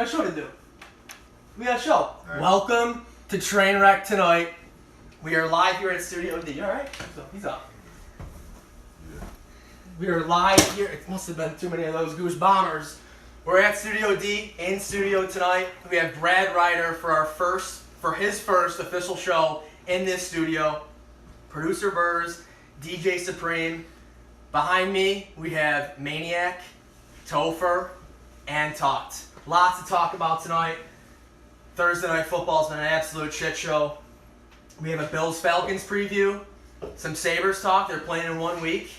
got a show to do. We got a show. Right. Welcome to Trainwreck tonight. We are live here at Studio D. You alright? He's up. Yeah. We are live here. It must have been too many of those Goose Bombers. We're at Studio D in studio tonight. We have Brad Riter for his first official show in this studio. Producer Burrs, DJ Supreme. Behind me, we have Maniac, Topher, and Talked. Lots to talk about tonight. Thursday Night Football's been an absolute shit show. We have a Bills-Falcons preview, some Sabres talk, they're playing in 1 week,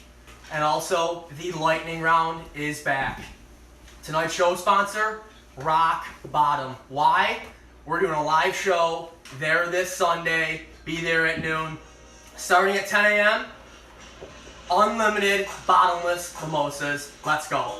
and also the lightning round is back. Tonight's show sponsor, Rock Bottom. Why? We're doing a live show there this Sunday. Be there at noon. Starting at 10 a.m., unlimited, bottomless mimosas. Let's go.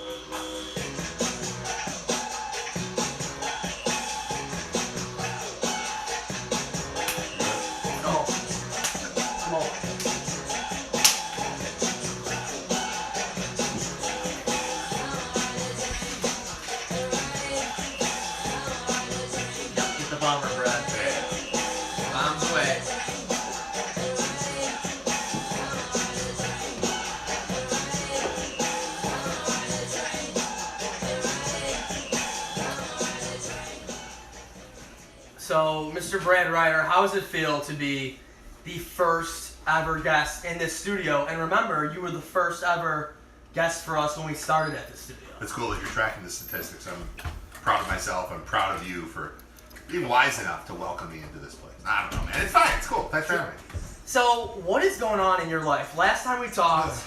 So, Mr. Brad Riter, how does it feel to be the first ever guest in this studio? And remember, you were the first ever guest for us when we started at the studio. It's cool that you're tracking the statistics. I'm proud of myself. I'm proud of you for being wise enough to welcome me into this place. I don't know, man. It's fine. It's cool. Thanks for having me. So, what is going on in your life? Last time we talked,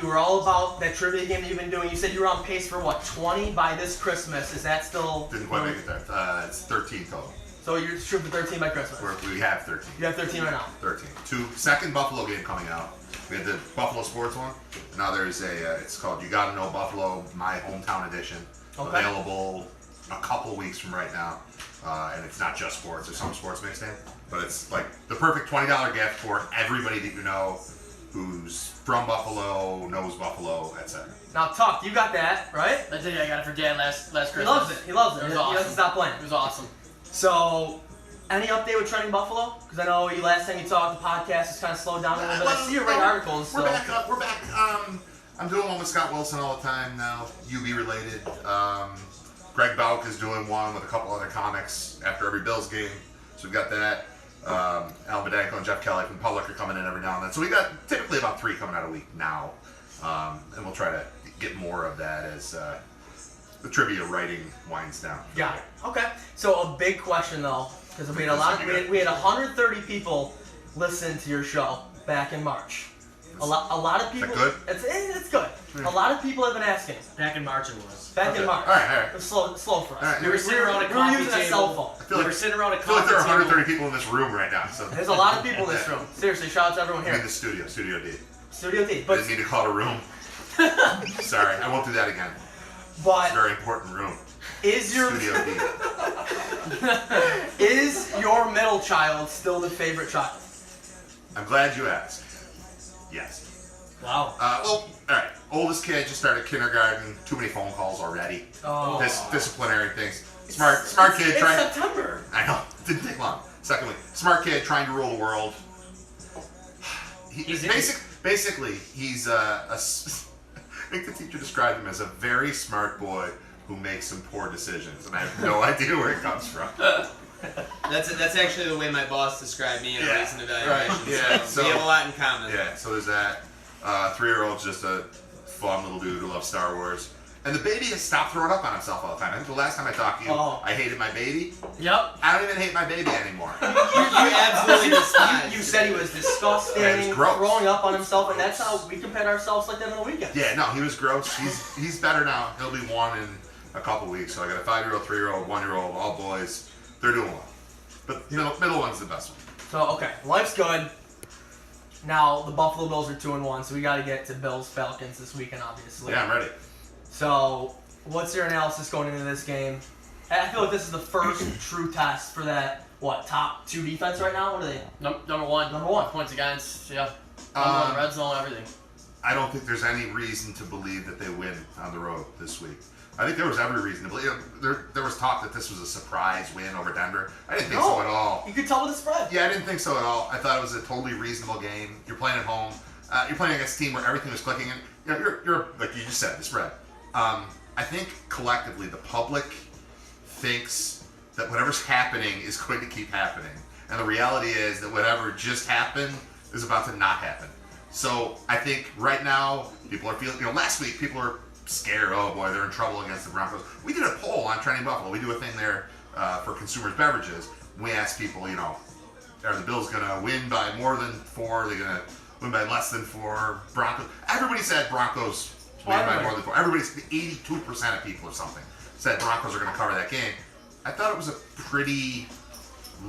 you were all about that trivia game that you've been doing. You said you were on pace for, 20 by this Christmas. Is that still... Didn't quite make it there. It's 13 total. So you're shooting for 13 by Christmas? We have 13. You have 13 right now? 13. Second Buffalo game coming out. We had the Buffalo Sports one. Now there's it's called You Gotta Know Buffalo, My Hometown Edition. Okay. Available a couple weeks from right now. And it's not just sports. There's some sports mixed in. But it's like the perfect $20 gift for everybody that you know who's from Buffalo, knows Buffalo, etc. Now, Tuck, you got that, right? I think I got it for Dad last Christmas. He loves it. He loves it. It was He awesome. doesn't stop playing. It was awesome. So, any update with Trending Buffalo? Because I know last time you talked, the podcast has kind of slowed down a little bit. I see you write articles. We're back up. We're back. I'm doing one with Scott Wilson all the time now, UB related. Greg Bauk is doing one with a couple other comics after every Bills game. So we've got that. Al Bedanko and Jeff Kelly from Public are coming in every now and then. So we got typically about 3 coming out a week now. And we'll try to get more of that as the trivia writing winds down. Got it. Okay. So a big question though, because we had 130 people listen to your show back in March. A lot of people. Is that good? It's good. A lot of people have been asking. Back in March it was. Back in March. All right. It was slow for us. All right. We were sitting around a We were coffee using a table. cell phone. I We were sitting around a feel like coffee there are table. 130 people in this room right now. So There's a lot of people in this room. Seriously, shout out to everyone in here. the studio, Studio D. Studio D. I But didn't mean to call it a room. Sorry, I won't do that again. It's a very important room. Is your Studio D. is your middle child still the favorite child? I'm glad you asked. Yes. Wow. All right. Oldest kid just started kindergarten. Too many phone calls already. Oh. Disciplinary things. Smart kid It's trying. September. I know. It didn't take long. Secondly, smart kid trying to rule the world. Basically, he's I think the teacher described him as a very smart boy who makes some poor decisions, and I have no idea where it comes from. That's actually the way my boss described me in a recent evaluation. Right. Yeah. So we have a lot in common. Yeah. So there's that. 3-year-old's just a fun little dude who loves Star Wars. And the baby has stopped throwing up on himself all the time. I think the last time I talked to you, I hated my baby. Yep. I don't even hate my baby anymore. You absolutely despise. You said he was disgusting, Yeah, he's gross. throwing up on himself, and that's how we compared ourselves like that on the weekend. Yeah, no, he was gross. He's better now. He'll be 1 in a couple weeks. So I got a 5-year-old, 3-year-old, 1-year-old, all boys. They're doing well. But the middle one's the best one. So, okay, life's good. Now, the Buffalo Bills are 2-1, so we got to get to Bills-Falcons this weekend, obviously. Yeah, I'm ready. So, what's your analysis going into this game? I feel like this is the first true test for that, top 2 defense right now? What are they? Number one. Number 1. Points against, yeah. Number 1, red zone, everything. I don't think there's any reason to believe that they win on the road this week. I think there was every reason to believe. There was talk that this was a surprise win over Denver. I didn't think so at all. You could tell with the spread. Yeah, I didn't think so at all. I thought it was a totally reasonable game. You're playing at home. You're playing against a team where everything was clicking. And you're like you just said, the spread. I think collectively the public thinks that whatever's happening is going to keep happening, and the reality is that whatever just happened is about to not happen. So I think right now people are feeling. Last week people were scared. Oh boy, they're in trouble against the Broncos. We did a poll on Trending Buffalo. We do a thing there for consumers beverages. We asked people, are the Bills going to win by more than 4? Are they going to win by less than 4? Broncos. Everybody said Broncos win by more than 4. 82% of people or something said Broncos are going to cover that game. I thought it was a pretty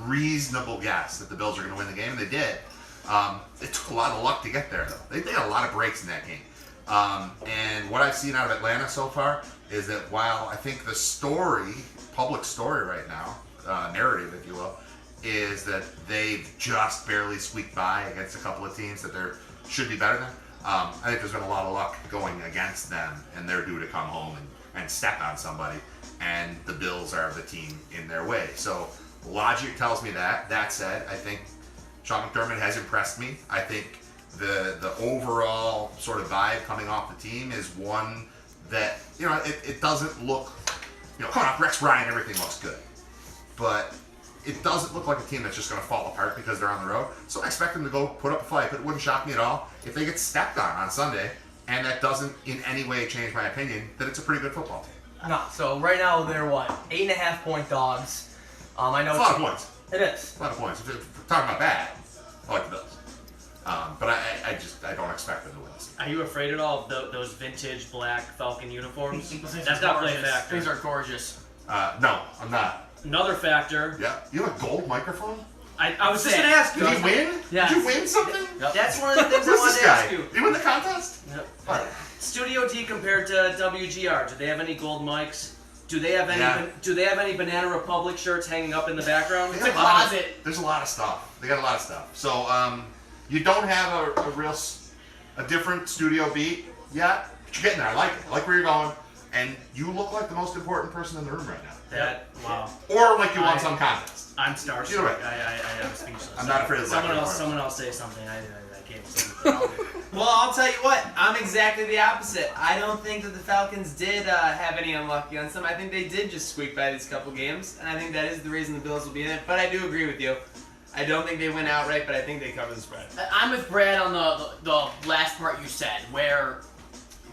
reasonable guess that the Bills are going to win the game, and they did. It took a lot of luck to get there, though. They had a lot of breaks in that game. And what I've seen out of Atlanta so far is that while I think the story, public story right now, narrative, if you will, is that they've just barely squeaked by against a couple of teams that they should be better than. I think there's been a lot of luck going against them, and they're due to come home and step on somebody, and the Bills are the team in their way. So logic tells me that. That said, I think Sean McDermott has impressed me. I think the overall sort of vibe coming off the team is one that, it doesn't look, coming off Rex Ryan, everything looks good. But it doesn't look like a team that's just going to fall apart because they're on the road. So I expect them to go put up a fight, but it wouldn't shock me at all if they get stepped on Sunday, and that doesn't in any way change my opinion that it's a pretty good football team. No, so right now they're 8.5-point dogs. I know It's a lot of points. It is. A lot of points. If we're talking about that, I like the Bills. But I don't expect them to win this. Are you afraid at all of those vintage black Falcon uniforms? These That's are definitely a gorgeous. factor. These are gorgeous. No, I'm not. Another factor. Yeah. You have a gold microphone? I was just going to ask you. Did you win? Yes. Did you win something? Yep. That's one of the things I Who's wanted this to ask guy? you. You win the contest? Yep. What? Studio D compared to WGR. Do they have any gold mics? Do they have any? Yeah. Do they have any Banana Republic shirts hanging up in the background? They got a lot of- There's a lot of stuff. They got a lot of stuff. So you don't have a different studio beat yet, but you're getting there. I like it. I like where you're going, and you look like the most important person in the room right now. Wow. Or like you won some contest. I'm starstruck. You're right. I am speechless. I'm not afraid of Someone else say something. I can't say. Well, I'll tell you what. I'm exactly the opposite. I don't think that the Falcons did have any unlucky on some. I think they did just squeak by these couple games, and I think that is the reason the Bills will be in it. But I do agree with you. I don't think they win outright, but I think they cover the spread. I'm with Brad on the last part you said, where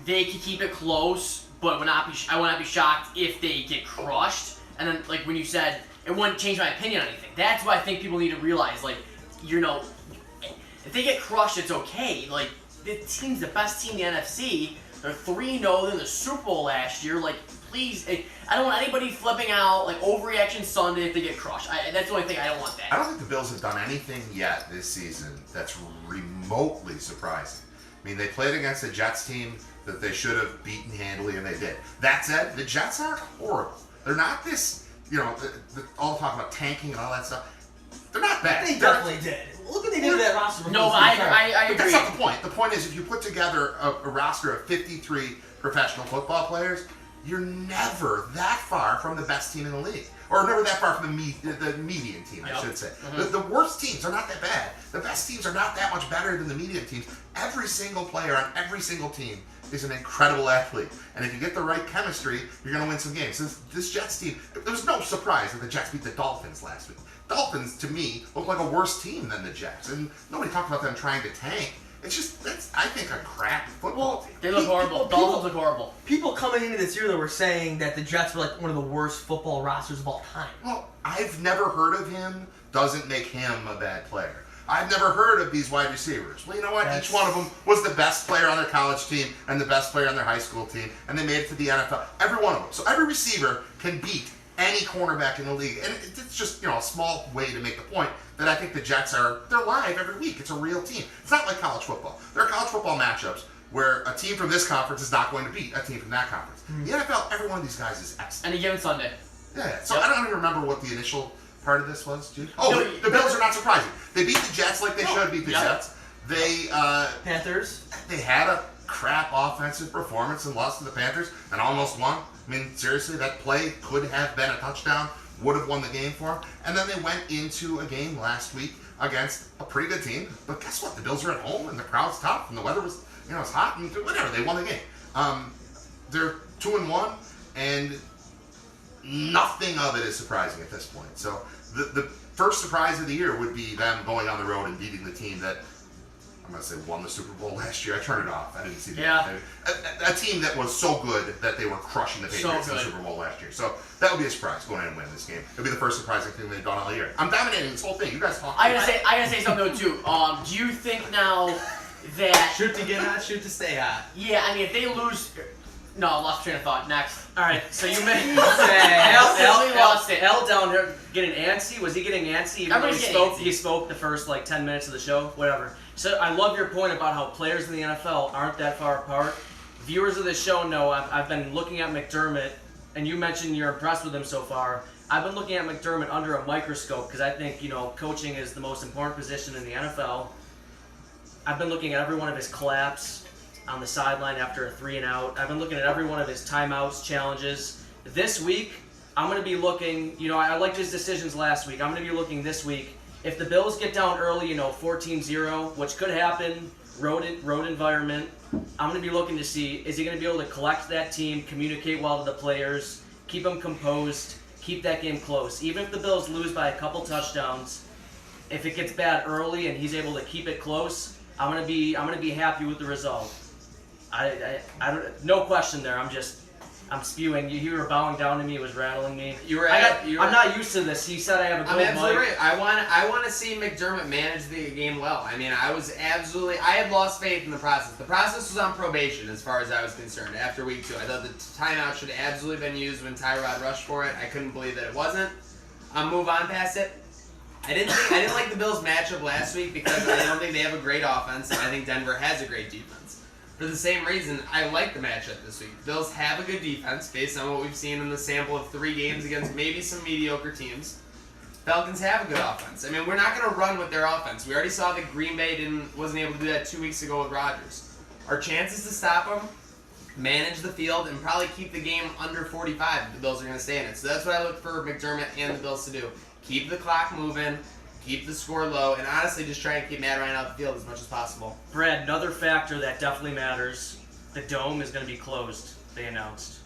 they could keep it close, but I would not be shocked if they get crushed. And then, like when you said, it wouldn't change my opinion on anything. That's what I think people need to realize. Like, if they get crushed, it's okay. Like, the team's the best team in the NFC. They're 3-0. They're in the Super Bowl last year. Like, please, I don't want anybody flipping out, like, overreaction Sunday if they get crushed. That's the only thing. I don't want that. I don't think the Bills have done anything yet this season that's remotely surprising. I mean, they played against a Jets team that they should have beaten handily, and they did. That said, the Jets aren't horrible. They're not this, all the talk about tanking and all that stuff. They're not bad. They definitely did. Look what they did to that roster. No, I But agree. that's not the point. The point is, if you put together a roster of 53 professional football players, you're never that far from the best team in the league. Or never that far from the median team, I should say. Mm-hmm. The worst teams are not that bad. The best teams are not that much better than the median teams. Every single player on every single team is an incredible athlete. And if you get the right chemistry, you're going to win some games. This Jets team, there was no surprise that the Jets beat the Dolphins last week. Dolphins, to me, look like a worse team than the Jets. And nobody talked about them trying to tank. It's just, that's, I think, a crap football team. They look horrible. Dolphins look horrible. People coming into this year that were saying that the Jets were like one of the worst football rosters of all time. Well, I've never heard of him. Doesn't make him a bad player. I've never heard of these wide receivers. Well, you know what? Each one of them was the best player on their college team and the best player on their high school team, and they made it to the NFL. Every one of them. So every receiver can beat any cornerback in the league. And it's just, a small way to make the point that I think the Jets they're live every week. It's a real team. It's not like college football. There are college football matchups where a team from this conference is not going to beat a team from that conference. The NFL, every one of these guys is excellent. Any given Sunday. Yeah, so I don't even remember what the initial part of this was, dude. Oh, the Bills are not surprising. They beat the Jets like they should beat the Jets. They Panthers. They had a crap offensive performance and lost to the Panthers and almost won. I mean, seriously, that play could have been a touchdown, would have won the game for them. And then they went into a game last week against a pretty good team. But guess what? The Bills are at home, and the crowd's tough, and the weather was, it's hot, and whatever. They won the game. They're 2-1, and nothing of it is surprising at this point. So the first surprise of the year would be them going on the road and beating the team that, I'm going to say, won the Super Bowl last year. I turned it off. I didn't see the game. A team that was so good that they were crushing the Patriots in the Super Bowl last year. So that would be a surprise going in and winning this game. It would be the first surprising thing they've done all year. I'm dominating this whole thing. You guys talk. I gotta say something though too. Do you think now that Shoot to get hot, shoot to stay hot. Yeah, I mean if they lose, no, I lost train of thought. Next. All right, so you mentioned Totally lost it. L down here getting antsy. Was he getting antsy? Even though Everybody's getting antsy. he spoke the first 10 minutes of the show, whatever. So I love your point about how players in the NFL aren't that far apart. Viewers of this show know I've been looking at McDermott, and you mentioned you're impressed with him so far. I've been looking at McDermott under a microscope because I think coaching is the most important position in the NFL. I've been looking at every one of his collapse on the sideline after a 3-and-out. I've been looking at every one of his timeouts, challenges. This week, I'm going to be looking, I liked his decisions last week. I'm going to be looking this week. If the Bills get down early, 14-0, which could happen, road environment, I'm going to be looking to see, is he going to be able to collect that team, communicate well to the players, keep them composed, keep that game close. Even if the Bills lose by a couple touchdowns, if it gets bad early and he's able to keep it close, I'm going to be happy with the result. I don't, no question there. I'm spewing. You were bowing down to me. It was rattling me. I'm not used to this. He said I have a gold I'm absolutely mic. right. I want to see McDermott manage the game well. I mean, I had lost faith in the process. The process was on probation as far as I was concerned after week 2. I thought the timeout should have absolutely been used when Tyrod rushed for it. I couldn't believe that it wasn't. I'll move on past it. I didn't like the Bills matchup last week because I don't think they have a great offense, and I think Denver has a great defense. For the same reason, I like the matchup this week. The Bills have a good defense based on what we've seen in the sample of 3 games against maybe some mediocre teams. Falcons have a good offense. I mean, we're not going to run with their offense. We already saw that Green Bay wasn't able to do that 2 weeks ago with Rodgers. Our chances to stop them, manage the field, and probably keep the game under 45 if the Bills are going to stay in it. So that's what I look for McDermott and the Bills to do. Keep the clock moving, keep the score low, and honestly just try and keep Matt Ryan out the field as much as possible. Brad, another factor that definitely matters, the dome is going to be closed, they announced.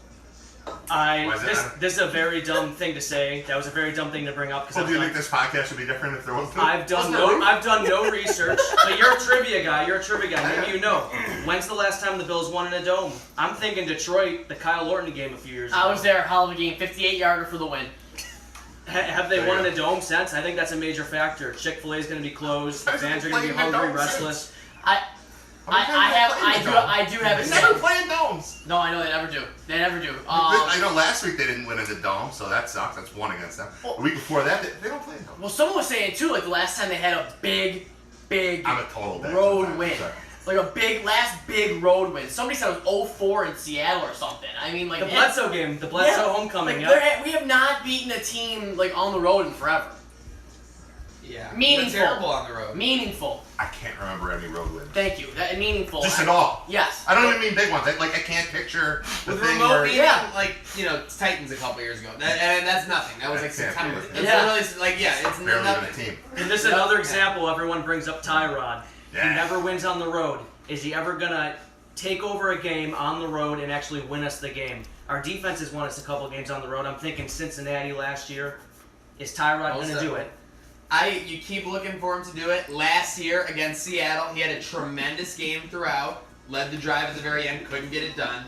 This is a very dumb thing to say. That was a very dumb thing to bring up. Well, do you think this podcast would be different if there wasn't? I've done no research, but you're a trivia guy. Maybe you know. When's the last time the Bills won in a dome? I'm thinking Detroit, the Kyle Orton game a few years ago. I was there, hell of a game, 58-yarder for the win. Have they won in a dome since? I think that's a major factor. Chick-fil-A is going to be closed. Fans are going to be hungry, restless. I do have a They never play in domes. No, I know they never do. They never do. I know last week they didn't win in the dome, so that sucks. That's 1 against them. The week before that, they don't play in domes. Well, someone was saying too, the last time they had a big I'm a total road win. Like a last big road win. Somebody said it was 0-4 in Seattle or something. I mean, the Bledsoe game, the Bledsoe homecoming. We have not beaten a team on the road in forever. Yeah, Meaningful. we're terrible on the road. Meaningful. I can't remember any road wins. Thank you. Meaningful. Just at all. Yes. I don't even mean big ones. I can't picture the With thing remote where... beating, Titans a couple years ago. And that's nothing. That was September. It's literally, it's barely nothing. even a team. And this is another example. Everyone brings up Tyrod. Yeah. He never wins on the road. Is he ever gonna take over a game on the road and actually win us the game? Our defense has won us a couple games on the road. I'm thinking Cincinnati last year. Is Tyrod gonna do it? You keep looking for him to do it. Last year against Seattle, he had a tremendous game throughout. Led the drive at the very end, couldn't get it done.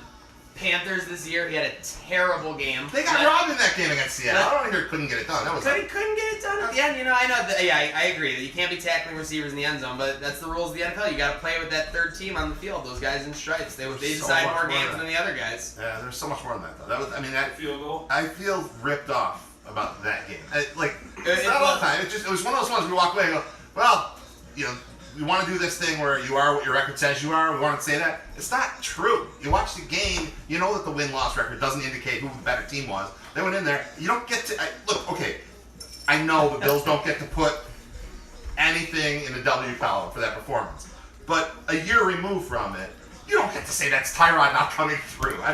Panthers this year, he had a terrible game. They got robbed in that game against Seattle. I don't hear couldn't get it done. That was couldn't get it done at the end. I know. I agree that you can't be tackling receivers in the end zone, but that's the rules of the NFL. You got to play with that third team on the field. Those guys in stripes. They decide more games than the other guys. Yeah, there's so much more than that though. Field goal. I feel ripped off about that game. It's not all the time. It was one of those ones we walk away and go, well, we want to do this thing where you are what your record says you are. We want to say that. It's not true. You watch the game, you know that the win-loss record doesn't indicate who the better team was. They went in there. You don't get to look. Okay, I know the Bills don't get to put anything in the W column for that performance, but a year removed from it, You don't get to say that's Tyrod not coming through. I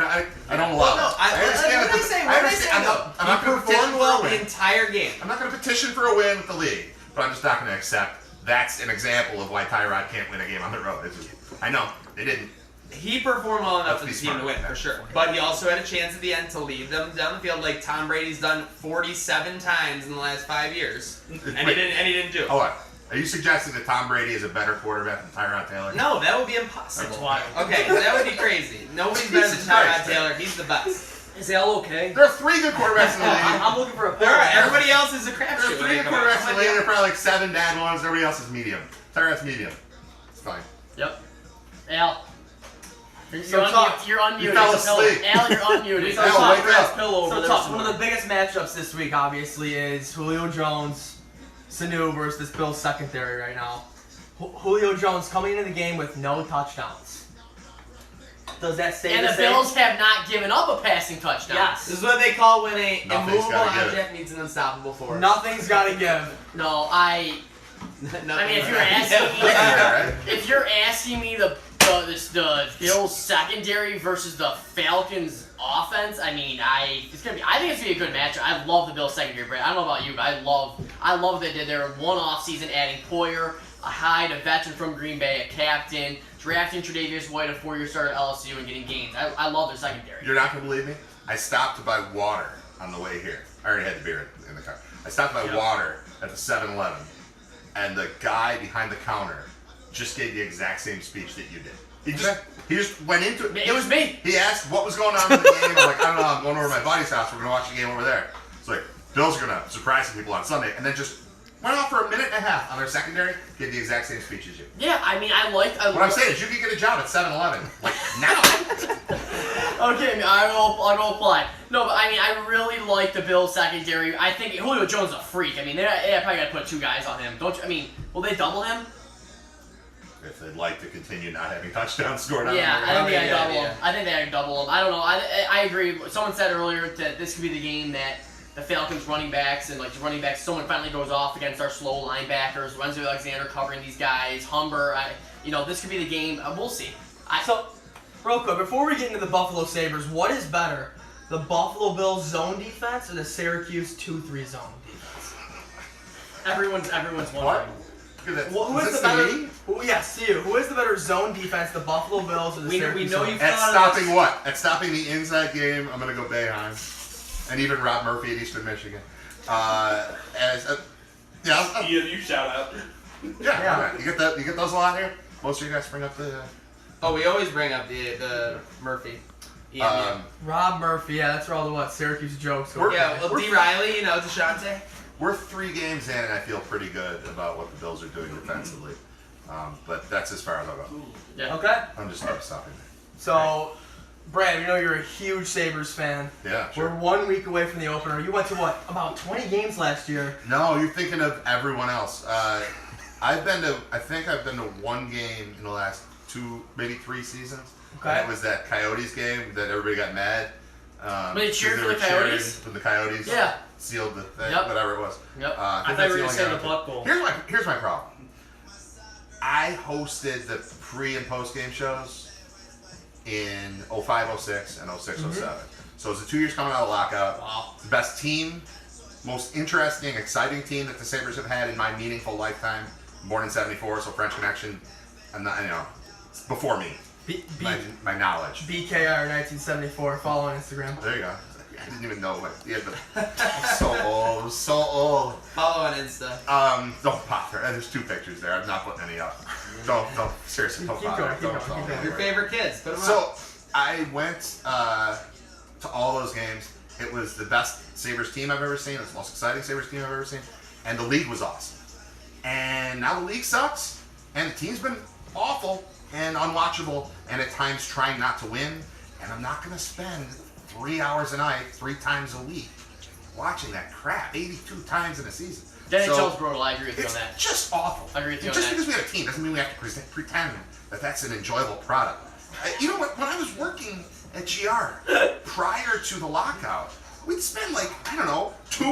don't allow No, it. I understand what that. they say, I what they understand. say, though. I'm He not going to petition performed for well a the win. entire game. I'm not going to petition for a win with the league, but I'm just not going to accept that's an example of why Tyrod can't win a game on the road. It's just, I know they didn't. He performed well enough Let's for be the team to smart. win, for sure. But he also had a chance at the end to lead them down the field like Tom Brady's done 47 times in the last 5 years. And he didn't do it. Hold on. Are you suggesting that Tom Brady is a better quarterback than Tyrod Taylor? No, that would be impossible. That's wild. Okay, that would be crazy. Nobody's better than Jesus Tyrod Christ, man. Taylor. He's the best. Is Al okay? There are 3 good quarterbacks in the league. I'm looking for a There are, everybody else is a There are crapshoot. 3 good quarterbacks in the league. There are probably like 7 bad ones. Everybody else is medium. Tyrod's medium. It's fine. Yep. Al. You're, So tough. you're unmuted. You fell So, asleep. Al, you're unmuted. So Al, tough. wake Grab up. pillow over So there tough. somewhere. One of the biggest matchups this week, obviously, is Julio Jones, Sanu versus this Bills secondary right now. Julio Jones coming into the game with no touchdowns. Does that stay And the the same? Bills have not given up a passing touchdown. Yes. This is what they call when a Nothing's immovable gotta give. object meets an unstoppable force. Nothing's got to give. No, I mean, if you're asking me, Yeah, right? if you're asking me the Bills secondary versus the Falcons offense, I mean, I think it's gonna be a good matchup. I love the Bills secondary, Brad. I don't know about you, but I love what they did there. One off season, adding Poyer, a Hyde, a veteran from Green Bay, a captain, drafting Tre'Davious White, a 4-year starter at LSU, and getting gains. I love their secondary. You're not going to believe me? I stopped to buy water on the way here. I already had the beer in the car. I stopped to buy water at the 7-Eleven, and the guy behind the counter just gave the exact same speech that you did. He just went into it. It was me. He asked what was going on in the game. I'm like, I don't know. I'm going over to my buddy's house. We're going to watch the game over there. It's like, Bills are going to surprise some people on Sunday, and then just went off for a minute and a half on their secondary, gave the exact same speech as you. Yeah, I mean, What I'm saying is you could get a job at 7-Eleven. Like, now. Okay, I'll go apply. No, but I mean, I really like the Bills secondary. I think Julio Jones is a freak. I mean, they probably got to put 2 guys on him. Don't you? I mean, will they double him? If they'd like to continue not having touchdowns scored on Yeah, them. I think they yeah, double yeah. him. I think they double him. I don't know. I agree. Someone said earlier that this could be the game that the Falcons running backs and like the running backs, someone finally goes off against our slow linebackers. Wednesday Alexander covering these guys. Humber. This could be the game. We'll see. So, real quick, before we get into the Buffalo Sabres, what is better? The Buffalo Bills zone defense or the Syracuse 2-3 zone defense? Everyone's What? wondering. Look at that. Who Is is this the to better? me? Yes, to you. Who is the better zone defense, the Buffalo Bills or the We Syracuse? know zone? you- At stopping what? At stopping the inside game, I'm going to go Boeheim. And even Rob Murphy at Eastern Michigan. You shout out. Yeah. You get those a lot here? Most of you guys bring up the... Oh, we always bring up the Murphy. Yeah, Rob Murphy, yeah, that's where all the Syracuse jokes We're- are. yeah. Well, D. Riley, DeShante. We're 3 games in, and I feel pretty good about what the Bills are doing defensively. But that's as far as I'll go. Yeah. Okay. I'm just stopping there. So, Brad, we know you're a huge Sabres fan. Yeah, sure. We're 1 week away from the opener. You went to what? About 20 games last year. No, you're thinking of everyone else. I think I've been to 1 game in the last 2, maybe 3 seasons. Okay. And it was that Coyotes game that everybody got mad. But they cheered because for the were cheering Coyotes? when the Coyotes Yeah. sealed the thing, Yep. whatever it was. Yep. I I think thought that's you were the going to only say game the I've been- Buck Bowl. Here's my problem. I hosted the pre and post game shows in 05, 06, and 06, 07. So it's the 2 years coming out of lockout. Wow. The best team, most interesting, exciting team that the Sabres have had in my meaningful lifetime. Born in '74, so French connection. I'm not, before me. My knowledge. BKR 1974. Follow on Instagram. There you go. I didn't even know what. Yeah, I'm so old. Follow on Insta. Don't bother. There's 2 pictures there. I'm not putting any up. Don't seriously. Don't Keep bother. going, keep Don't going, keep going. Your favorite kids. Put them So up. I went to all those games. It was the best Sabres team I've ever seen. It was the most exciting Sabres team I've ever seen. And the league was awesome. And now the league sucks. And the team's been awful and unwatchable and at times trying not to win. And I'm not going to spend 3 hours a night, 3 times a week watching that crap 82 times in a season. The NHL's So, brutal. I agree with you on it's that. just awful. I agree with you on Just that. because we have a team doesn't mean we have to pretend that that's an enjoyable product. You know what? When I was working at GR prior to the lockout, we'd spend 2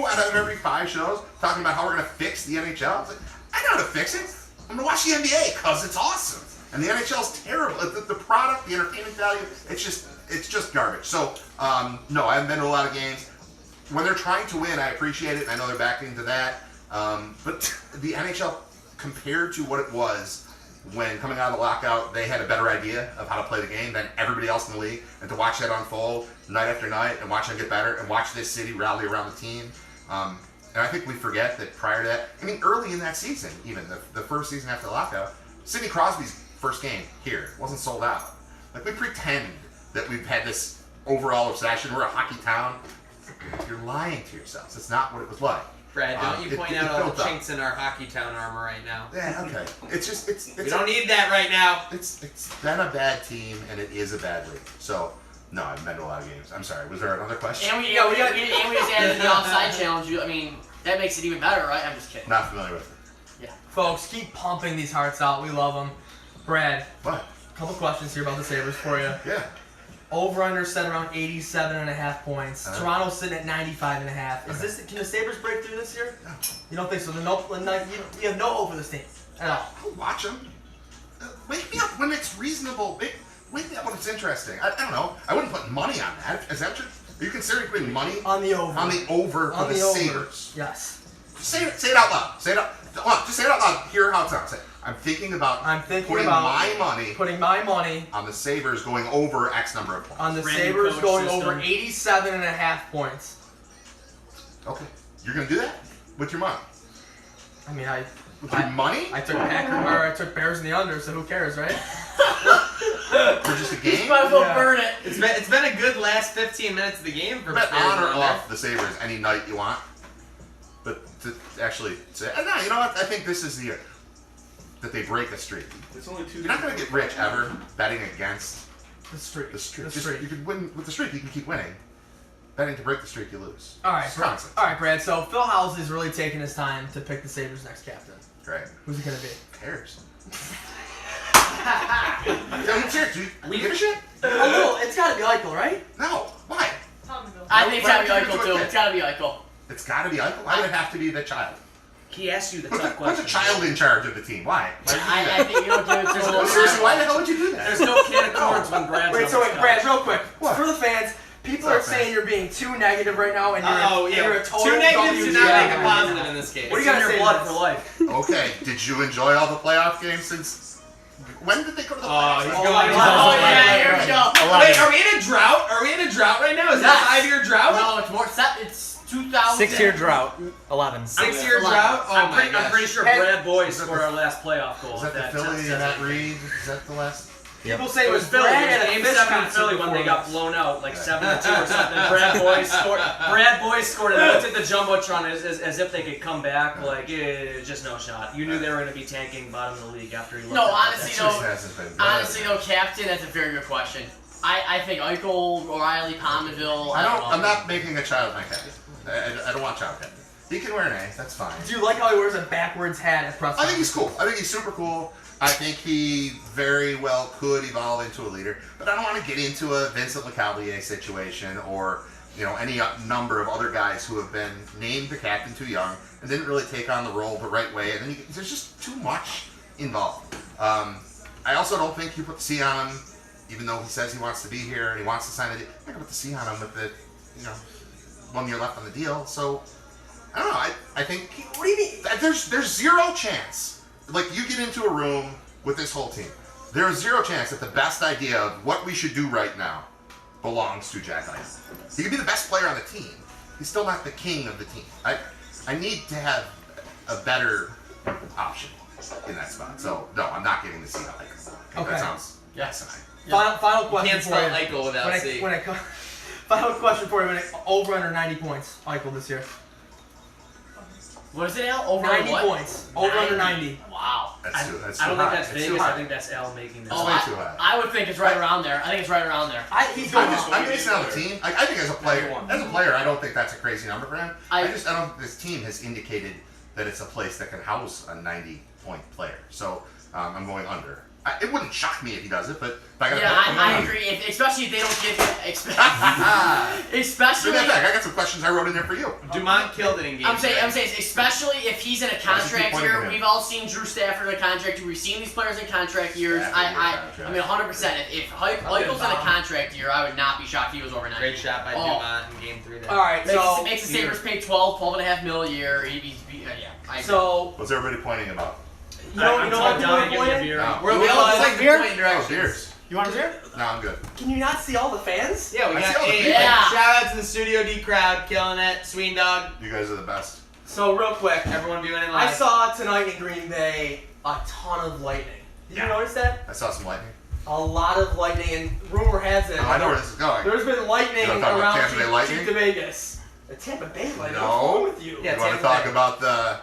out of every 5 shows talking about how we're going to fix the NHL. It's like, I know how to fix it. I'm going to watch the NBA because it's awesome. And the NHL's terrible. The product, the entertainment value, it's just garbage. So, no, I haven't been to a lot of games. When they're trying to win, I appreciate it, and I know they're backing into that. But the NHL, compared to what it was when coming out of the lockout, they had a better idea of how to play the game than everybody else in the league. And to watch that unfold night after night and watch them get better and watch this city rally around the team. And I think we forget that prior to that, I mean, early in that season, even the first season after the lockout, Sidney Crosby's first game here wasn't sold out. Like, we pretend that we've had this overall obsession. We're a hockey town. You're lying to yourselves. It's not what it was like. Brad, don't you point out all the built up. chinks in our hockey town armor right now? Yeah, okay. It's We don't need that right now. It's been a bad team, and it is a bad league. So, no, I've been to a lot of games. I'm sorry. Was there another question? And we just added the offside challenge. I mean, that makes it even better, right? I'm just kidding. Not familiar with it. Folks, keep pumping these hearts out. We love them. Brad, What? a couple questions here about the Sabres for you. Yeah. Over/under set around 87.5 points. Toronto's sitting at 95.5. Is this? Can the Sabres break through this year? No. You don't think so? You have no hope for this team at all. I'll watch them. Wake me up when it's reasonable. Wake me up when it's interesting. I don't know. I wouldn't put money on that. Is that true? Are you considering putting money On the over. on the over for On the the over. Sabres? Yes. Say it out loud. Say it out. Hold on, just say it out loud. Hear how it sounds. Say, I'm thinking about putting my money putting my money on the Sabres going over X number of points. on the Brand new Sabres coach going system. over 87.5 points. Okay. You're gonna do that with your money? I mean, I With your money? I took Bears in the under, so who cares, right? For just a game? Might as well Yeah. burn it. It's been a good last 15 minutes of the game for Bet Bears on or under. off the Sabres any night you want. But to actually say, no, you know what? I think this is the year that they break a streak. It's only 2 You're not going to get rich ever betting against The streak. the streak. The Just- streak. You can win with the streak. You can keep winning. Betting to break the streak, you lose. All right, It's Brad. nonsense. All right, Brad. So Phil Housley is really taking his time to pick the Sabres' next captain. Great. Who's it gonna be? Who cares? Don't care, dude. We give a shit? A little. It's gotta be Eichel, right? No. Why? I think it's gotta be Why would you Eichel do too. it? It's gotta be Eichel. It's got to be Eichel. Why would it have to be the child? He asked you the Put tough a question. child in charge of the team. Why? Why would you do I that? think you know, dude, there's a No, little seriously, why the hell would you do that? There's no can of corns when Brad's Wait, on so this wait, couch. Brad, real quick. What? For the fans, people What's are up, saying man? you're being too negative right now, and you're a total Two negatives do not WTF. make a positive in this case. What do It's you in gotta your say blood to for this? life. Okay, did you enjoy all the playoff games since... When did they go to the playoffs? he's Oh, going. my he's God. going. Oh yeah, here we go. Wait, are we in a drought? Are we in a drought right now? Is Yes. that a 5-year drought? No, it's more. It's 2000. 6-year drought. 11. 6-year I'm- drought? Oh I'm, my pretty, gosh. I'm pretty sure Hey. Brad Boyd scored our last playoff goal. Is that the at Philly and 10-7. Matt Reed? Is that the last... People say It was Philly. Brad It at was a game fish 7 in concert Philly when they got before blown out like 7-2 or something. Brad Boyd scored and looked at the jumbotron as if they could come back. Like, just no shot. You knew they were going to be tanking bottom of the league after he looked No, at that. honestly, That just hasn't been good. Honestly, though, captain, that's a very good question. I think Eichel, O'Reilly, Palmerville. I don't. know. I'm not making a child my captain. I don't want child captain. He can wear an A. That's fine. Do you like how he wears a backwards hat at press I think he's conferences? cool. I think he's super cool. I think he very well could evolve into a leader, but I don't want to get into a Vincent LeCavalier situation or any number of other guys who have been named the captain too young and didn't really take on the role the right way. And then there's just too much involved. I also don't think you put the C on him, even though he says he wants to be here and he wants to sign a deal. You're not gonna put the C on him with the 1 year left on the deal. So I don't know. I think What do you mean? there's zero chance. Like, you get into a room with this whole team. There is zero chance that the best idea of what we should do right now belongs to Jack Eichel. He could be the best player on the team. He's still not the king of the team. I need to have a better option in that spot. So, no, I'm not giving the seat to Eichel. Okay. That sounds asinine. Final You question can't for spell you. Eichel without C. Final question for you. Over under 90 points, Eichel this year. What is it now? Over 90 what? points. Over under 90. Wow. That's too I don't high. think that's It's too Vegas. high. I think that's Al making this. Oh, way I, too high. I would think it's right around there. I think it's right around there. He's going I'm basing it on the team. I think as a player, I don't think that's a crazy number for him. I don't think this team has indicated that it's a place that can house a 90-point player. So I'm going under It wouldn't shock me if he does it, but if I got I agree. Especially if they don't get especially. Bring that back. I got some questions I wrote in there for you. Dumont killed it in game. I'm saying, especially if he's in a contract pointing year. at him? We've all seen Drew Stafford in a contract year. We've seen these players in contract years. Stafford I mean, 100%. If Heichel's in a contract year, I would not be shocked if he was over 90. Great shot by Dumont in game 3 there. All right, so Makes the Sabres pay 12.5 mil a year. I agree. so What's everybody pointing about? you know what people are pointing? No. We all like like beer? pointing Oh, directions. beers. You want a beer? No, I'm good. Can you not see all the fans? Yeah, we I got see all the hey, people. Yeah. shout out to the Studio D crowd, killing it. Sween Dog, You guys are the best. So real quick, everyone viewing in I live. saw tonight in Green Bay a ton of lightning. Did you notice that? I saw some lightning. A lot of lightning, and rumor has it Oh, I know where this is going. there's been lightning You wanna talk about around Tampa Bay Lightning? Chief to Vegas. The Tampa Bay lightning. No. What's wrong with you? Yeah, You want to Tampa talk Bay. about the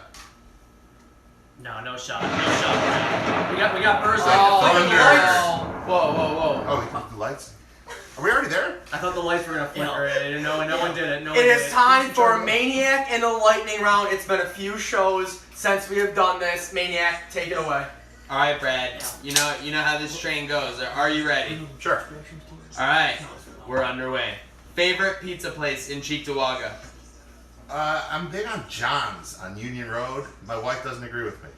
No shot. We got Burrs. Thunder? Whoa. Oh, the lights. Are we already there? I thought the lights were gonna flicker. No one did it. No one It did is time for a Maniac and a Lightning round. It's been a few shows since we have done this. Maniac, take it away. All right, Brad. You know how this train goes. Are you ready? Sure. All right, we're underway. Favorite pizza place in Cheektowaga? I'm big on John's on Union Road. My wife doesn't agree with me.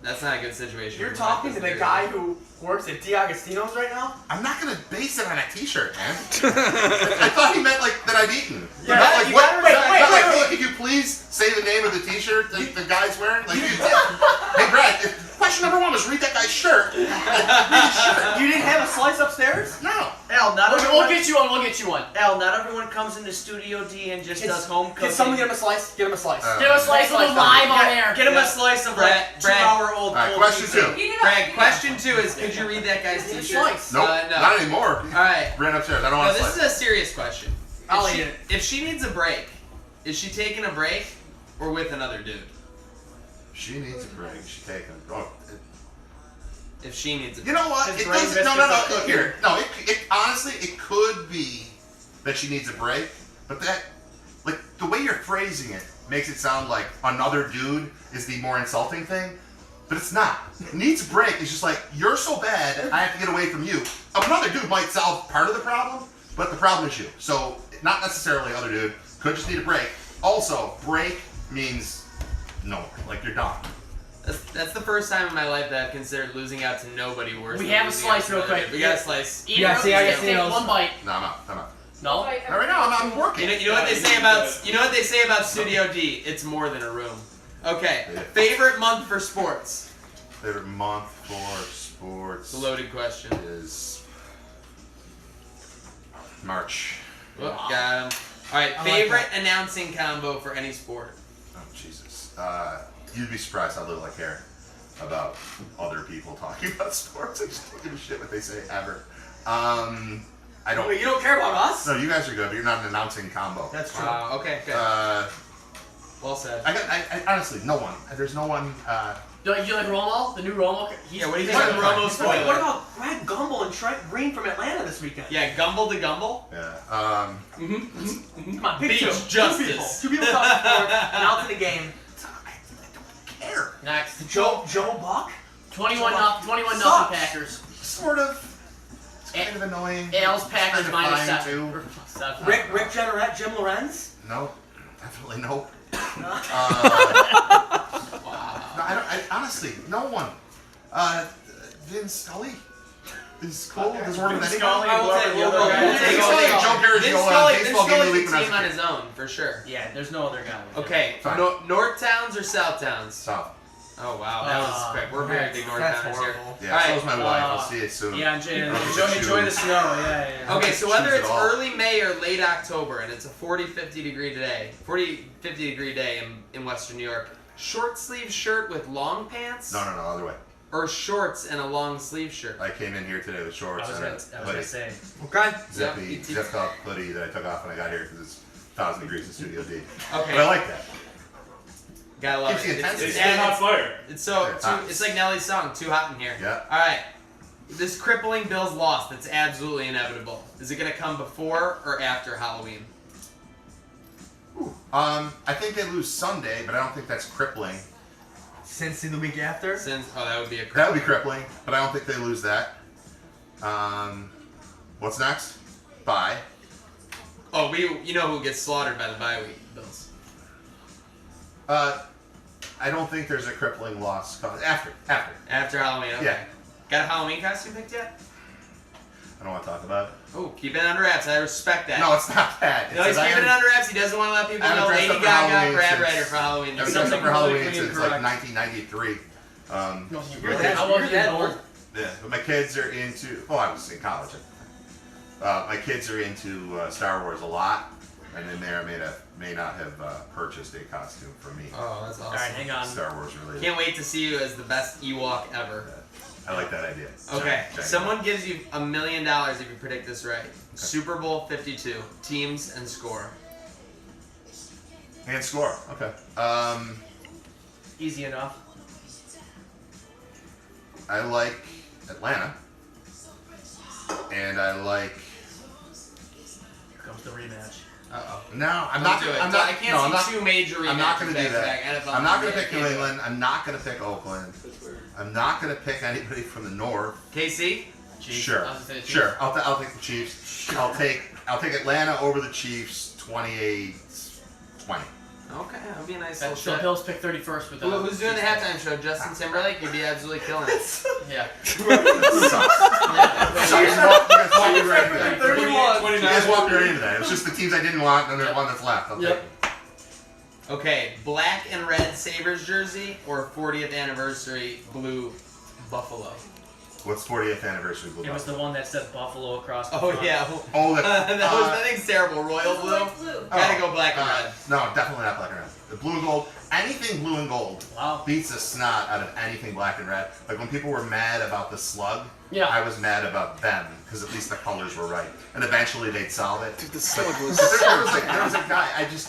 That's not a good situation. You're talking to the guy who works at D'Agostino's right now? I'm not gonna base it on a T-shirt, man. I thought he meant like that I'd eaten. Yeah, Not like you what? gotta respect- not like, wait. hey, could you please say the name of the T-shirt that the guy's wearing? Like, you did. Hey, Brad. Question number 1 was read that guy's shirt. Read his shirt. You didn't have a slice upstairs? No. Al, not We'll get you one. We'll get you one. Al, not everyone comes into Studio D and just does home cooking. Can someone get him a slice? Get him a slice. Give us slice of live on air. Get him a slice of like Brad. 2-hour-old. All right, question 2. Greg, question 2 is, could you read that guy's It's a T-shirt? slice. Nope, No. not anymore. All right. Ran upstairs. I don't Now, want to this is a serious question. I'll If eat she- it. If she needs a break, is she taking a break or with another dude? She needs a break. She's taking. Oh, If she needs a break. you know what? His It brain doesn't. No. biscuits are cooking. Here. No. It honestly, it could be that she needs a break, but that, like, the way you're phrasing it makes it sound like another dude is the more insulting thing. But it's not. Needs a break is just like, you're so bad, I have to get away from you. Another dude might solve part of the problem, but the problem is you. So, not necessarily other dude. Could just need a break. Also, break means no more. Like, you're done. That's the first time in my life that I've considered losing out to nobody worse. We than have a losing out slice to real another quick. dude. We got a slice. Eat Yeah, it. see, I Take guess he knows. one bite. No, I'm out. No. Not right now. I'm working. You know what they say about Studio D? It's more than a room. Okay. Favorite month for sports? Favorite month for sports It's a loaded question. is March. Whoop, got him. All right. I like Favorite announcing combo for any sport? Oh, Jesus. You'd be surprised how little I care about other people talking about sports. I just don't give a shit what they say ever. I don't. Wait, you don't care about us? No, you guys are good, but you're not an announcing combo. That's true. Okay. Good. Well said. I honestly, no one. There's no one. Do you like Romo? The new Romo? Yeah, what do you What think of about- Romo What spoiler? about Greg Gumbel and Trent Green from Atlanta this weekend? Yeah, Gumble to Gumble. Yeah. Come on, pick Beach two. justice. Two people talking sports, and out to the game. I don't care. Next. Joe Buck? 21 nothing Sucks. Packers. Sort of. It's kind of annoying. Al's Packers Kind of minus fine, 7. too. 7. Rick Jenneret, Jim Lorenz? No, definitely no. No. No, I honestly, no one. Vin Scully is cool. Doesn't work with anyone. Scully. I will take We'll take Vin Scully, Scully. Joe Vin Garagiola, Scully, baseball Vin game of the Scully's week a when I was team a on kid. his own for sure. Yeah, there's no other guy. Okay, Fine. North Towns or South Towns? South. Oh wow, that was quick. We're very big North That's Towners here. horrible. Yeah, All so right, is my wife. We'll see it soon. Yeah, enjoy the snow. Yeah. Okay, so whether Choose it it's all. early May or late October and it's a 40-50 degree day, 40-50 degree day in Western New York, short sleeve shirt with long pants No, other way. or shorts and a long sleeve shirt? I came in here today with shorts I was and gonna a hoodie. say. Okay. Zipped up hoodie that I took off when I got here because it's 1,000 degrees in Studio D. Okay, But I like that. gotta love Keeps the it. intensity. It's still hot fire. It's so Yeah, hot. it's like Nelly's song, "Too Hot in Here." Yeah. All right, this crippling Bills loss that's absolutely inevitable. Is it gonna come before or after Halloween? I think they lose Sunday, but I don't think that's crippling. Cincy the week after. That would be a. That would be crippling, but I don't think they lose that. What's next? Bye. Oh, you know who gets slaughtered by the bye week? Bills. I don't think there's a crippling loss coming. After. After Halloween. Okay. Yeah. Got a Halloween costume picked yet? I don't want to talk about it. Oh, keep it under wraps. I respect that. No, it's not that. No, he's keeping it under wraps. He doesn't want to let people know Lady Gaga, Brad Riter for Halloween. I've been Something dressed up for Halloween completely since like incorrect. 1993. You're that old. Yeah, but my kids are into. Oh, I was in college. My kids are into Star Wars a lot, and then may not have purchased a costume for me. Oh, that's awesome. All right, hang on. Star Wars related. Can't wait to see you as the best Ewok ever. I like that idea. Okay, Giant someone gives you $1 million if you predict this right. Super Bowl 52, teams and score. and score. Okay. Easy enough. I like Atlanta, and I like. Here comes the rematch. Uh-oh. No, I'm Don't not. do it. I'm not. I can't no, see I'm not, two major rematches I'm not going to do back-to-back. that. NFL I'm not going to I pick can't New do it. England. I'm not going to pick Oakland. I'm not going to pick anybody from the North. KC? Chiefs. Sure, I was gonna say Chiefs. sure. I'll take the Chiefs. I'll take Atlanta over the Chiefs. 28-20. Okay, that'll be a nice So little shot. Bills pick 31st with the. Who's doing the halftime show? Justin Timberlake? He'd be absolutely killing it. Yeah. You guys walked right into that. 31. You guys walked right into that. It was just the teams I didn't want, and there's one that's left. I'll take Yep. it. Okay, black and red Sabres jersey or 40th anniversary blue Buffalo? What's 40th anniversary blue? It was the one that said Buffalo across the Oh, front. yeah. Oh, that thing's terrible. Royal blue? Gotta go black and red. No, definitely not black and red. The blue and gold, anything blue and gold Wow. beats the snot out of anything black and red. Like when people were mad about the slug, Yeah. I was mad about them because at least the colors were right. And eventually they'd solve it. Dude, the slug was. There was a guy, this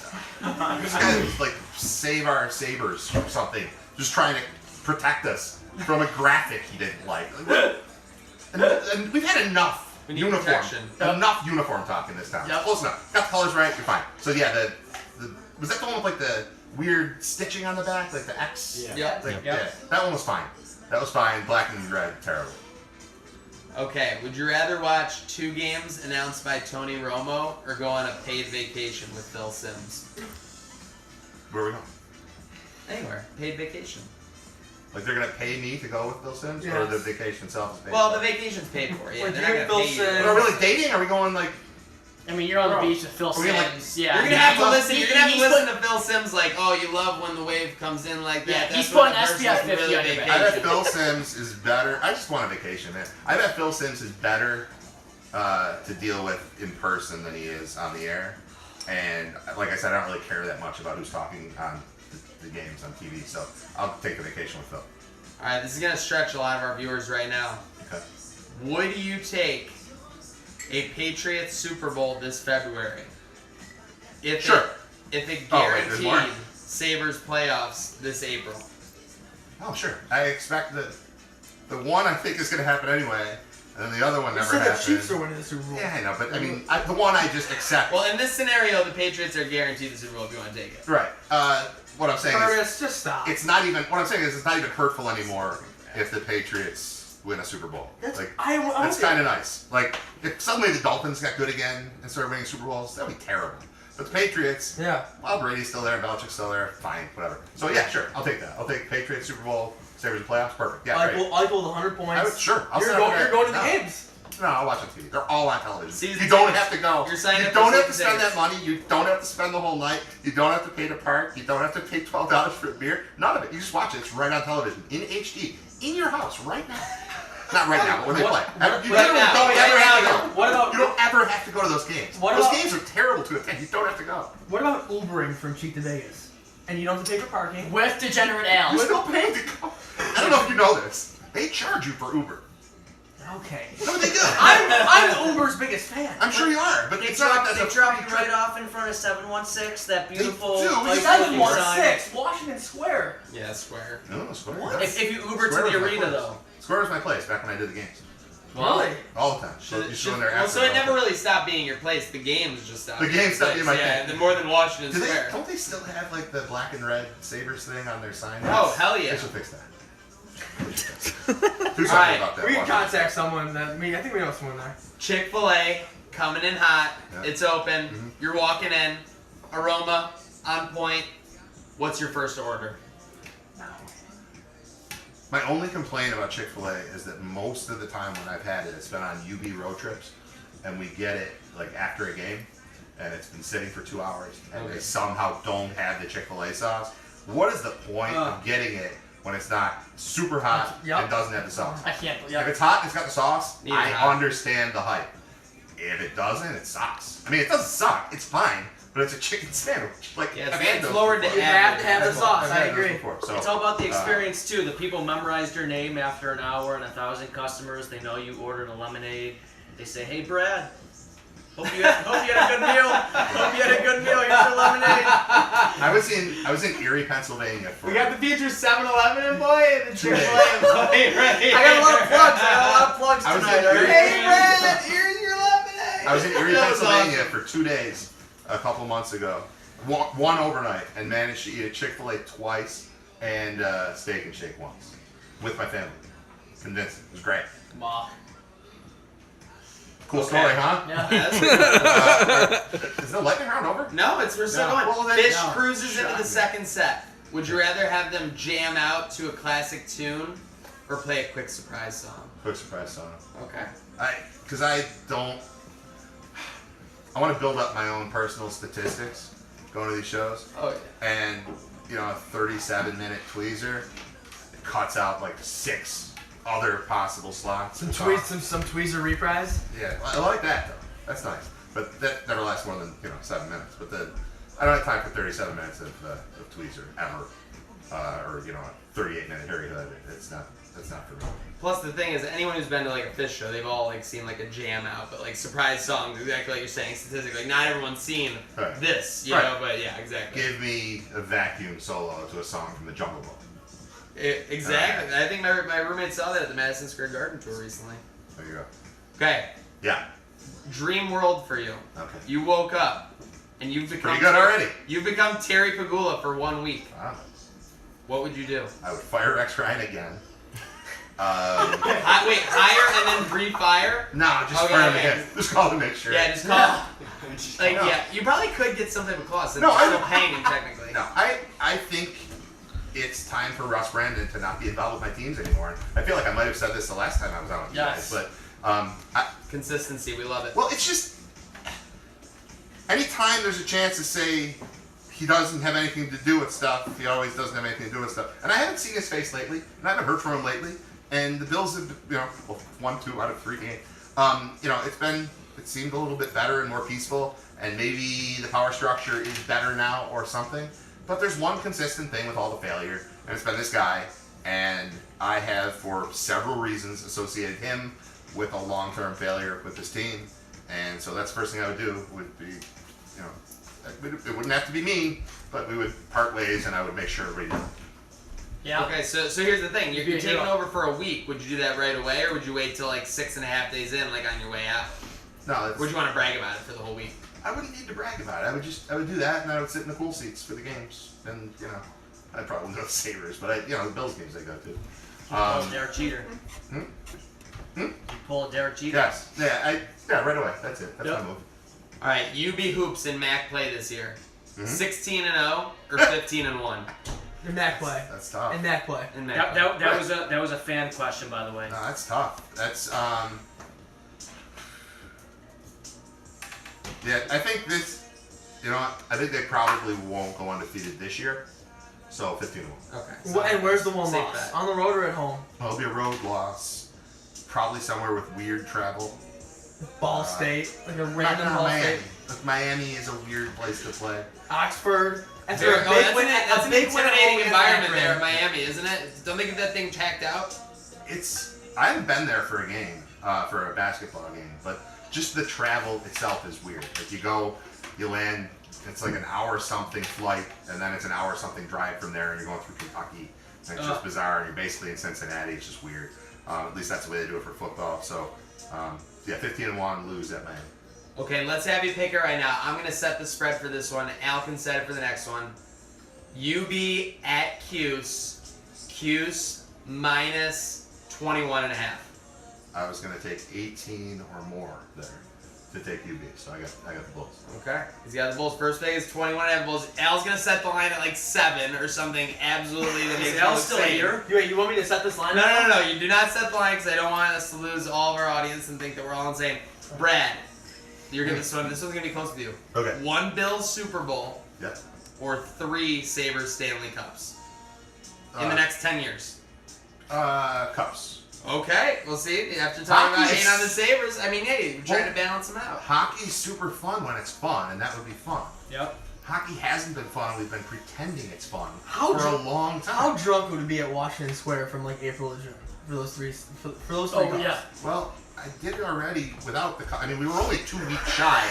guy was like, save our sabers or something, just trying to protect us from a graphic he didn't like. And we've had enough We need uniform, protection. enough uniform talk in this town. Yep. Close enough. Got the colors right, you're fine. So yeah, was that the one with like the weird stitching on the back, like the X? Yeah. Yep. Like, yeah, that one was fine. That was fine. Black and red, terrible. Okay, would you rather watch 2 games announced by Tony Romo or go on a paid vacation with Phil Simms? Where are we going? Anywhere. Paid vacation. Like they're gonna pay me to go with Bill Sims, or Yes. the vacation itself is paid? Well, for? the vacation's paid for. Yeah, Like, they're you're not gonna Phil pay you. Simms. Are we really dating? Are we going like? I mean, you're on the Bro. beach with Phil Are we like- Sims. Yeah. You're gonna have to listen. He- You're gonna have to he's listen to Phil Sims like, oh, you love when the wave comes in like that. Yeah, That's he's when putting the person's SPF 50 really on your back. I bet vacation. Phil Sims is better. I just want a vacation, man. I bet Phil Sims is better to deal with in person than he is on the air. And like I said, I don't really care that much about who's talking on the games on TV. So I'll take the vacation with Phil. All right, this is gonna stretch a lot of our viewers right now. Okay. Would you take a Patriots Super Bowl this February? If Sure. It Oh, wait, guaranteed there's more? Sabres playoffs this April. Oh, sure. I expect that the one I think is going to happen anyway, and then the other one You never said the happened. Chiefs are winning the Super Bowl. Yeah, I know, but I mean, the one I just accept. Well, in this scenario, the Patriots are guaranteed the Super Bowl if you want to take it. Right. What I'm saying is, Curtis, just stop. it's not even. What I'm saying is, it's not even hurtful anymore if the Patriots win a Super Bowl. That's, Like, I'm that's kind of nice. Like, if suddenly the Dolphins got good again and started winning Super Bowls, that'd be terrible. But the Patriots, Yeah. well, Brady's still there, Belichick's still there, fine, whatever. So yeah, sure, I'll take that. I'll take Patriots Super Bowl, Sabres in playoffs, perfect. Yeah, great. I equal 100 points. I would, sure. I'll You're sign up going, for you're that. going to the No. games. No, I'll watch on TV. They're all on television. Season You don't tickets. have to go. You're signing You up for don't have to season spend that tickets. money. You don't have to spend the whole night. You don't have to pay to park. You don't have to pay $12 for a beer. None of it. You just watch it. It's right on television in HD in your house right now. Not right now, but when they play. You right don't now, ever right have to now. go. What about You don't ever have to go to those games. What Those about- games are terrible to attend. You don't have to go. what about Ubering from Cheat to Vegas? And you don't have to pay for parking. With degenerate You're Al. still paying to go. I don't know if you know this. They charge you for Uber. Okay. No, they do. I'm Uber's biggest fan. I'm sure you are, but They it's not like drop that's a you free right trip. off in front of 716, that beautiful. do. ice It's cream sign. 716 Washington Square. Yeah, Square. No, Square. What? If you Uber to Square was the my arena place. though. Square was my place back when I did the games. Really? All the time. So you just go in there Well, after. so it never really stopped being your place. The games just stopped. The games stopped being my Yeah, thing. more than Washington Square. Don't they still have like the black and red Sabres thing on their sign? Oh, hell yeah. They should fix that. Do something Alright, about that. We can Washington. contact someone that I think we know someone there. Chick-fil-A coming in hot. Yeah. It's open. Mhm. You're walking in. Aroma on point. What's your first order? My only complaint about Chick-fil-A is that most of the time when I've had it, it's been on UB road trips, and we get it like after a game, and it's been sitting for 2 hours, and they somehow don't have the Chick-fil-A sauce. What is the point of getting it when it's not super hot and doesn't have the sauce? I can't. If Yeah. it's hot and it's got the sauce, Yeah. I understand the hype. If it doesn't, it sucks. I mean, it doesn't suck. It's fine, but it's a chicken sandwich. Like, Yeah, it's- I've had it's those lowered to before. You have to have the I've sauce. I had those agree. before, so, It's all about the experience too. The people memorized your name after an hour and 1,000 customers. They know you ordered a lemonade. They say, "Hey, Brad, hope you had a good meal. Hope you had a good meal. Here's your lemonade." I was in Erie, Pennsylvania for. We got the future 7-Eleven employee and the Chick-fil-A employee right here. I got a lot of plugs. I got a lot of plugs I was tonight. in all right? Hey, Brad, here's your lemonade. I was in Erie, That was Pennsylvania awesome. for 2 days a couple months ago. One overnight, and managed to eat at Chick-fil-A twice and Steak and Shake once with my family. Convincing. It was great. Come on. Cool Okay. story, huh? Yeah. Is the lightning round over? No, we're still No. going. Well, then- Fish no. cruises into the Shocking. second set. Would you rather have them jam out to a classic tune or play a quick surprise song? Quick surprise song. Okay. Because I want to build up my own personal statistics going to these shows. Oh, yeah. And, you know, a 37-minute tweezer cuts out like 6 other possible slots. Some tweezer reprise. Yeah, I like that though. That's nice. But that never lasts more than 7 minutes. But I don't have time for 37 minutes of tweezer ever, or a 38-minute Harry Hood. That's not for me. Plus, the thing is, anyone who's been to like a Fish show, they've all like seen like a jam out, but like surprise songs, exactly like you're saying, statistically, like, not everyone's seen Right. this, you Right. know. But yeah, exactly. Give me a vacuum solo to a song from the Jungle Book. Exactly. I think my roommate saw that at the Madison Square Garden tour recently. There you go. Okay, Yeah. dream world for you. Okay. You woke up and you've become Pretty good already. You've become Terry Pagula for 1 week. Wow. What would you do? I would fire Rex Ryan again. Wait, hire and then refire? No, just Okay, fire him okay. again. Just call to make sure. Yeah, just call. Like, No. yeah, you probably could get some type of clause. No, No, I still don't- paying him technically. No, I think it's time for Russ Brandon to not be involved with my teams anymore. I feel like I might have said this the last time I was on with you Yes. guys, but Consistency, we love it. well, it's just anytime there's a chance to say he doesn't have anything to do with stuff, he always doesn't have anything to do with stuff. And I haven't seen his face lately, and I haven't heard from him lately. And the Bills have, won 2 out of 3 games. It seemed a little bit better and more peaceful, and maybe the power structure is better now or something. But there's one consistent thing with all the failure, and it's been this guy. And I have, for several reasons, associated him with a long-term failure with this team. And so that's the first thing I would do would be, it wouldn't have to be me, but we would part ways, and I would make sure everybody knew. Yeah. Okay, so here's the thing. You're Be a taking hero. over for a week. Would you do that right away, or would you wait till like 6.5 days in, like on your way out? No, it's, Would you want to brag about it for the whole week? I wouldn't need to brag about it. I would do that, and I would sit in the cool seats for the games. And I'd probably go to the Sabres, but the Bills games I go to. Pull a Derek Jeter. Hmm? You pull a Derek Jeter. Yes, yeah, right away. That's it. That's Yep. my move. All right, UB hoops in MAC play this year. Mhm. 16-0 or 15-1 In that play. That's tough. In that play. in MAC That, play. that was a fan question, by the way. No, that's tough. That's yeah. I think this. I think they probably won't go undefeated this year. So 15-1. Okay. And where's the one Safe loss? bet. On the road or at home? Well, it'll be a road loss. Probably somewhere with weird travel. Ball State, like a Not random Ball Miami. State. Like, Miami is a weird place to play. Oxford. After There, a oh, big that's win, that's a an big win at intimidating home against environment there Akron. at Miami, isn't it? Don't they get that thing tacked out? I haven't been there for a game, for a basketball game, but just the travel itself is weird. Like you land, it's like an hour something flight, and then it's an hour something drive from there, and you're going through Kentucky, And it's just bizarre. You're basically in Cincinnati. It's just weird. At least that's the way they do it for football. So, 15-1, lose at Miami. Okay, let's have you pick it right now. I'm going to set the spread for this one. Al can set it for the next one. UB at Cuse. Cuse minus 21.5. I was going to take 18 or more there to take UB, so I got the Bulls. Okay. He's got the Bulls. First pick is 21.5 Bulls. Al's going to set the line at like 7 or something absolutely that makes Al's no still sense. here? Wait, you want me to set this line? No. You do not set the line because I don't want us to lose all of our audience and think that we're all insane. Brad, you're going to this one's going to be close with you. Okay. 1 Bills Super Bowl Yep. or 3 Sabres Stanley Cups in the next 10 years. Cups. Okay, we'll see. After talking about Hockey hating is- on the Sabres, I mean, hey, we're trying to balance them out. Hockey's super fun when it's fun, and that would be fun. Yep. Hockey hasn't been fun. We've been pretending it's fun How for a dr- long time. How drunk would it be at Washington Square from like April to June for those three Oh cups? yeah. Well, I did it already without the cup. I mean, we were only 2 weeks shy.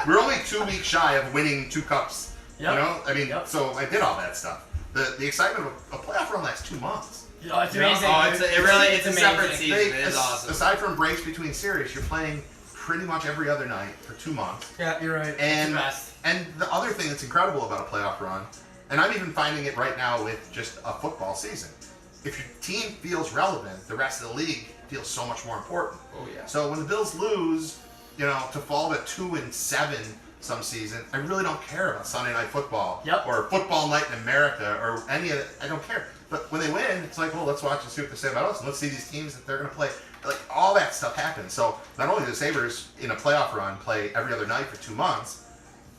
We were only 2 weeks shy of winning 2 cups. Yep. You know, I mean, Yep. so I did all that stuff. The excitement of a playoff run lasts 2 months. Yeah, it's amazing. Oh, it's a amazing. separate season. They- It is awesome. Aside from breaks between series, you're playing pretty much every other night for 2 months. Yeah, you're right. And the best. and the other thing that's incredible about a playoff run, and I'm even finding it right now with just a football season, if your team feels relevant, the rest of the league feels so much more important. Oh, yeah. So when the Bills lose, to fall to 2-7 some season, I really don't care about Sunday Night Football Yep. or Football Night in America or any of it. I don't care. But when they win, it's like, well, let's watch and see what they say about us, and let's see these teams that they're going to play. Like, all that stuff happens. So not only do the Sabres in a playoff run play every other night for 2 months,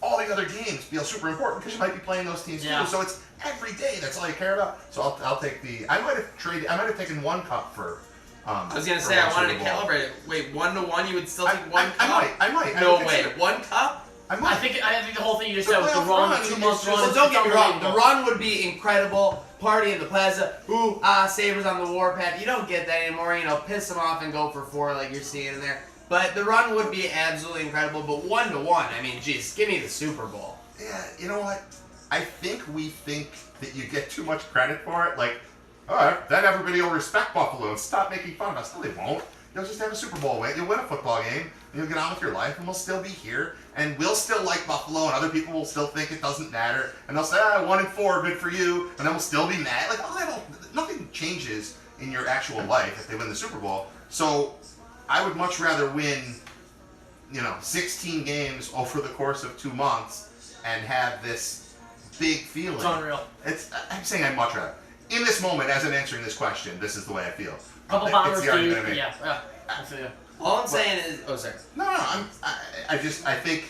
all the other games feel super important because you might be playing those teams Yeah. too. So it's every day. That's all you care about. So I'll take the. I might have taken 1 cup for. I was gonna for say I one wanted to Super Bowl. calibrate it. Wait, 1-to-1, you would still take 1 cup? I might. I No would way, consider it. 1 cup? I might. I think the whole thing you just The said with the playoff run, run, 2 it's months just- run. Well, don't get me wrong. The unbelievable. run would be incredible. Party in the plaza. Ooh, Sabres on the warpath. You don't get that anymore. Piss them off and go for 4 like you're seeing in there. But the run would be absolutely incredible. But 1-to-1, I mean, geez, give me the Super Bowl. Yeah, you know what? I think we think that you get too much credit for it. Like, all right, then everybody will respect Buffalo and stop making fun of us. No, they won't. You'll just have a Super Bowl win. You'll win a football game, and you'll get on with your life, and we'll still be here, and we'll still like Buffalo, and other people will still think it doesn't matter, and they'll say, 1-4, good for you, and then we'll still be mad. Like, nothing changes in your actual life if they win the Super Bowl. So, I would much rather win, 16 games over the course of 2 months and have this big feeling. It's unreal. I'm saying I'd much rather. In this moment, as I'm answering this question, this is the way I feel. Couple It's bombers, the argument I dude. make. Yeah. I feel you. All I'm saying is, oh, sorry. No, I think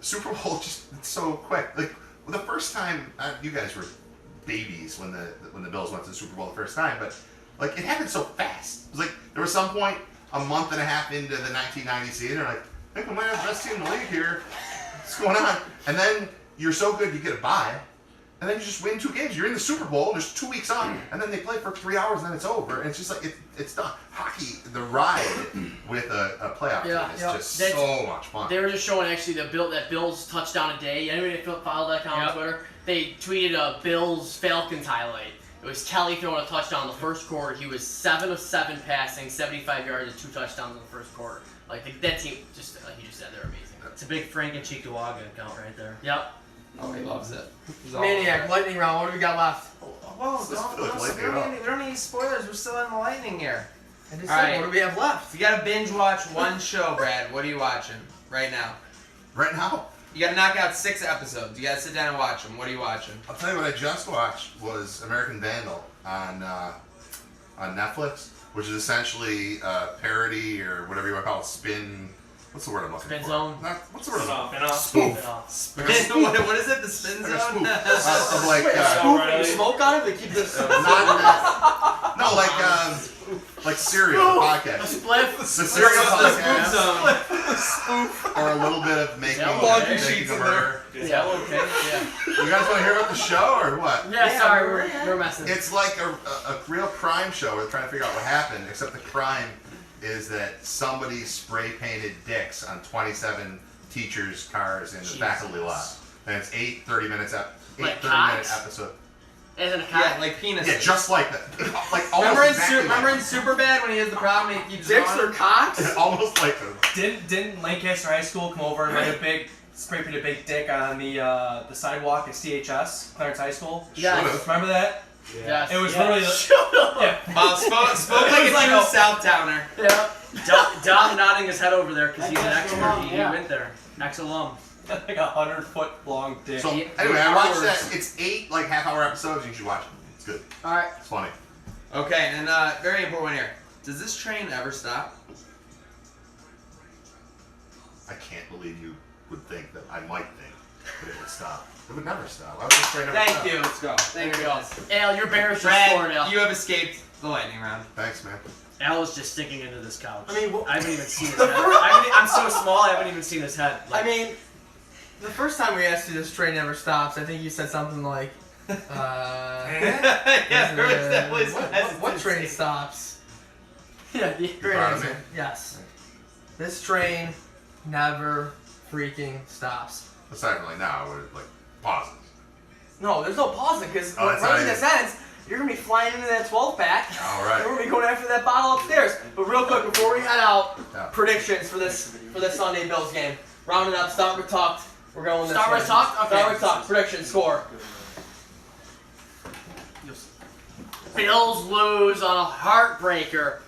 Super Bowl it's so quick. Like the first time, you guys were babies when the Bills went to the Super Bowl the first time, but like it happened so fast. It was like there was some point a month and a half into the 1990 season, they're like, I think we might have the best team in the league here. What's going on? And then you're so good you get a bye. And then you just win 2 games. You're in the Super Bowl. There's 2 weeks on, and then they play for 3 hours, and then it's over. And it's just like it's done. Hockey, the ride with a playoff Yeah, team is yeah. just That's- so much fun. They were just showing actually that Bills touchdown a day. Anybody follow that account on Twitter? They tweeted a Bills Falcons highlight. It was Kelly throwing a touchdown in the first quarter. He was 7 of 7 passing, 75 yards, and 2 touchdowns in the first quarter. Like that team, just like you just said, they're amazing. It's a big Frank and Cheektowaga account right there. Yep. Oh, he loves it. Maniac, lightning round. What do we got left? Whoa, Let's feel like we lightning don't round. need any spoilers. We're still in the lightning here. I just All said, right. what do we have left? You gotta binge watch one show, Brad. What are you watching right now? Right now, You gotta knock out 6 episodes. You gotta sit down and watch them. What are you watching? I'll tell you what I just watched was American Vandal on Netflix, which is essentially a parody or whatever you want to call it, spin. What's the word I'm looking Spin for? zone? What's the word I'm looking Spin for? off. Spoof. Spin off. what is it? The spin Like a zone? spoof. Of like, O'Reilly. Smoke on it? They keep this. no, like cereal, the A podcast. spliff. The cereal podcast. zone. Or a little bit of making, Yeah, Laundry making sheets a in murder. Yeah. Okay. Yeah. You guys want to hear about the show or what? Yeah. Sorry, we're messing. It's like a real crime show. We're trying to figure out what happened, except the crime is that somebody spray painted dicks on 27 teachers' cars in the Jesus. faculty lot. And it's 8 30-minute Like 30-minute cocks? episode. As in a Yeah, cock? like penis. Yeah, just like that. Like almost Remember in, exactly remember like in Superbad when he has the problem and he keeps Dicks going? or cocks? that. Almost like them. Didn't Lancaster High School come over and write a big, spray paint a big dick on the sidewalk at CHS, Clarence High School? Yes. Should've. Remember that? Yes. It was yes. literally Shut up. yeah. Spoke like a It was true like a- South Towner. Yeah. Dom nodding his head over there because he's an expert. He Yeah. went there. Ex-alum. like 100-foot long dick. So Yeah. anyway, I watched Hours. that. It's 8 like half-hour episodes. You should watch it. It's good. All right. It's funny. Okay, and very important one here. Does this train ever stop? I can't believe you would think that I might think that it would stop. It would never stop. Why would this train ever Thank stop? you. Let's go. There you go. Al, your Bears just scored, Brad, Al. you have escaped the lightning round. Thanks, man. Al is just sticking into this couch. I mean, I haven't even seen his head. I'm so small, I haven't even seen his head. I mean, the first time we asked you this train never stops, I think you said something like, Yeah, first that was what train stops? yeah, Great Proud of answer. me? Yes. This train never freaking stops. Aside from like now, where it like pauses. No, there's no pausing because Oh, that's right not in it. the sentence, you're gonna be flying into that 12 pack. All right. And we're gonna be going after that bottle upstairs. But real quick, before we head out, Yeah. predictions for this Sunday Bills game. Round it up. Start with talked. We're going this Start with way. talked? Okay. Start with talked. Prediction score. Bills lose on a heartbreaker.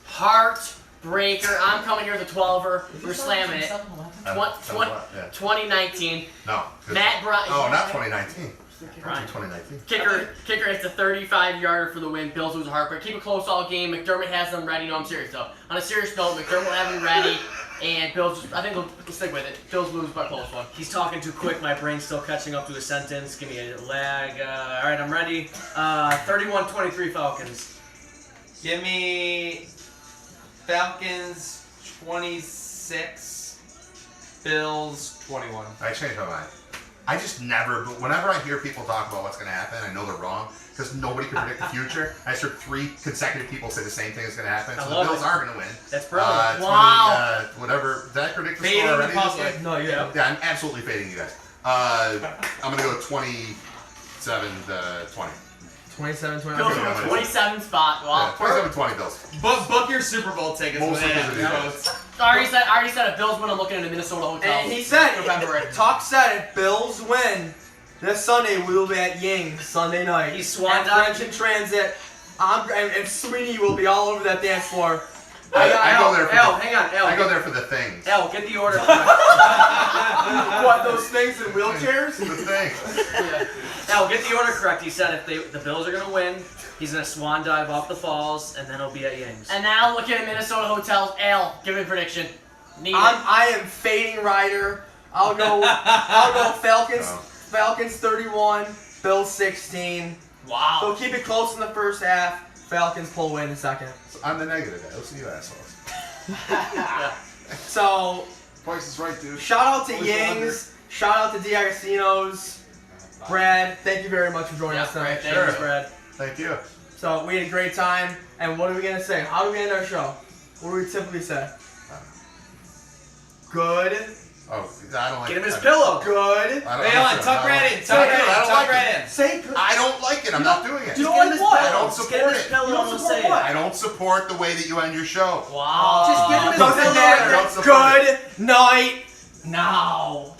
Heartbreaker. I'm coming here with a 12er. We're slamming it. That was what? Yeah. 2019. No. 'cause- Matt Bryant. Oh, not 2019. Brian. 2019. Kicker hits a 35-yarder for the win. Bills lose a heartbreak. Keep it close all game. McDermott has them ready. No, I'm serious though. On a serious note, McDermott will have them ready, and Bills. I think they'll stick with it. Bills lose by a close one. He's talking too quick. My brain's still catching up to his sentence. Give me a lag. All right, I'm ready. 31-23 Falcons. Give me Falcons 26, Bills 21. I changed my mind. I just never, but whenever I hear people talk about what's going to happen, I know they're wrong because nobody can predict the future. I just heard 3 consecutive people say the same thing is going to happen, I so the love Bills it. are going to win. That's brilliant. 20, Wow. whatever. Did I predict the Fading score the already? public. No, yeah. Yeah, I'm absolutely fading you guys. I'm going to go 27-20. 27, 20. Bills Okay, from I'm the gonna- 27 spot. Wow. Yeah, 27-20 Bills. Book your Super Bowl tickets. Mostly when they because of have these votes. guys. I already said if Bills win, I'm looking at a Minnesota hotel. And he said, November. Talk said, if Bills win this Sunday, we'll be at Ying's Sunday night. He's swan At diving. French and Transit. And Sweetie will be all over that dance floor. I go there for Al, the, hang on, Al. I go there for the things. Al, get the order correct. What, those things in wheelchairs? The things. Al, get the order correct. He said if the Bills are gonna win, he's gonna swan dive off the falls, and then he'll be at Ying's. And now looking at Minnesota hotels. Al, give me a prediction. Need it. I am fading Riter. I'll go Falcons. Oh. Falcons 31, Bills 16. Wow. They'll keep it close in the first half. Falcons pull away in the second. So I'm the negative guy. Listen to you assholes. So Price is right, dude. shout out to Always Ying's. Shout out to D'Agostino's. Brad, thank you very much for joining Yeah, us tonight. great. Thanks, Brad. Thank you. So we had a great time. And what are we gonna say? How do we end our show? What do we typically say? Good. Oh, I don't like Get him his I- pillow. Good. I don't Hey, like on, tuck it. right in. Say Tuck it. right in. I don't Tuck like right it. in. Say good. I don't like it. I'm not doing it. You don't Get him like his what? pillow. I don't Just get him his support it. pillow You don't and we'll support say what? it. I don't support the way that you end your show. Wow. Just give him his Doesn't pillow. matter. Don't support Good night now.